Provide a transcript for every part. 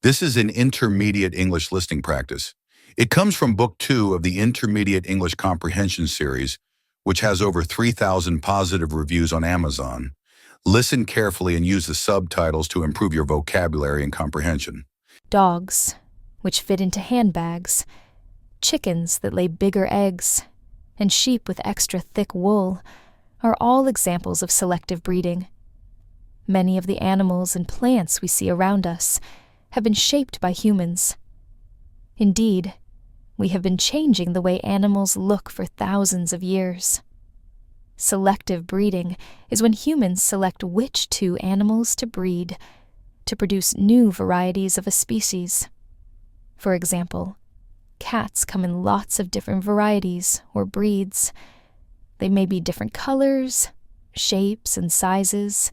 This is an intermediate English listening practice. It comes from Book 2 of the Intermediate English Comprehension series, which has over 3,000 positive reviews on Amazon. Listen carefully and use the subtitles to improve your vocabulary and comprehension. Dogs, which fit into handbags, chickens that lay bigger eggs, and sheep with extra thick wool are all examples of selective breeding. Many of the animals and plants we see around us have been shaped by humans. Indeed, we have been changing the way animals look for thousands of years. Selective breeding is when humans select which two animals to breed to produce new varieties of a species. For example, cats come in lots of different varieties or breeds. They may be different colors, shapes, and sizes,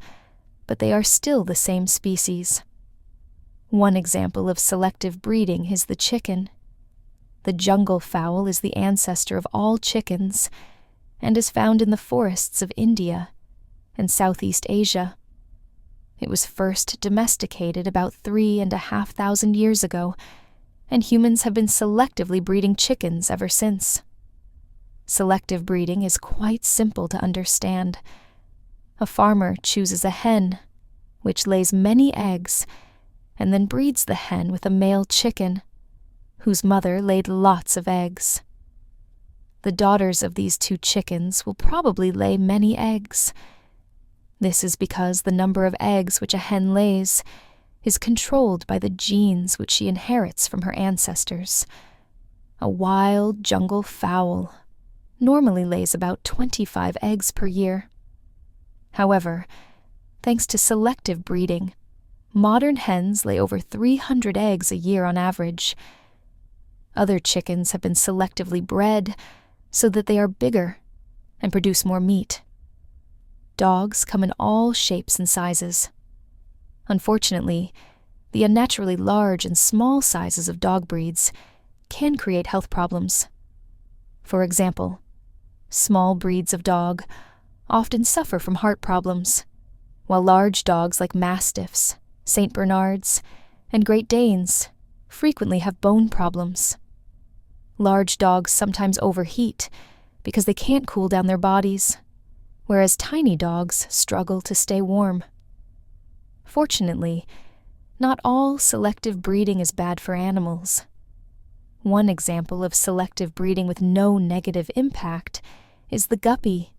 but they are still the same species. One example of selective breeding is the chicken. The jungle fowl is the ancestor of all chickens and is found in the forests of India and Southeast Asia. It was first domesticated about 3,500 years ago, and humans have been selectively breeding chickens ever since. Selective breeding is quite simple to understand. A farmer chooses a hen, which lays many eggs, and then breeds the hen with a male chicken, whose mother laid lots of eggs. The daughters of these two chickens will probably lay many eggs. This is because the number of eggs which a hen lays is controlled by the genes which she inherits from her ancestors. A wild jungle fowl normally lays about 25 eggs per year. However, thanks to selective breeding, modern hens lay over 300 eggs a year on average. Other chickens have been selectively bred so that they are bigger and produce more meat. Dogs come in all shapes and sizes. Unfortunately, the unnaturally large and small sizes of dog breeds can create health problems. For example, small breeds of dog often suffer from heart problems, while large dogs like Mastiffs, St. Bernards, and Great Danes frequently have bone problems. Large dogs sometimes overheat because they can't cool down their bodies, whereas tiny dogs struggle to stay warm. Fortunately, not all selective breeding is bad for animals. One example of selective breeding with no negative impact is the guppy,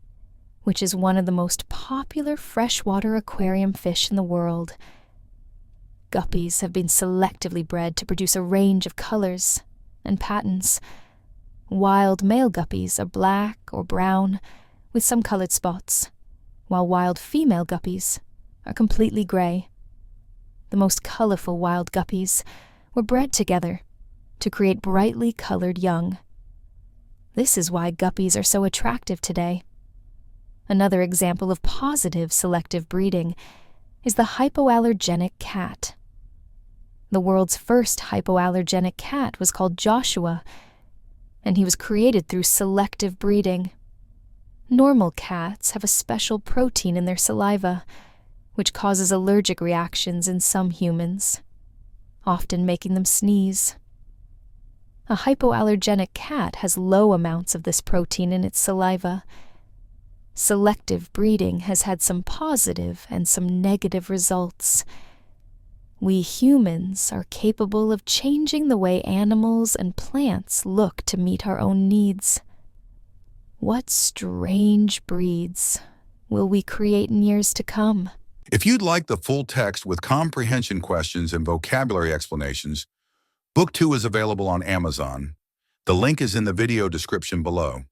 which is one of the most popular freshwater aquarium fish in the world. Guppies have been selectively bred to produce a range of colors and patterns. Wild male guppies are black or brown with some colored spots, while wild female guppies are completely gray. The most colorful wild guppies were bred together to create brightly colored young. This is why guppies are so attractive today. Another example of positive selective breeding is the hypoallergenic cat. The world's first hypoallergenic cat was called Joshua, and he was created through selective breeding. Normal cats have a special protein in their saliva, which causes allergic reactions in some humans, often making them sneeze. A hypoallergenic cat has low amounts of this protein in its saliva. Selective breeding has had some positive and some negative results. We humans are capable of changing the way animals and plants look to meet our own needs. What strange breeds will we create in years to come? If you'd like the full text with comprehension questions and vocabulary explanations, Book 2 is available on Amazon. The link is in the video description below.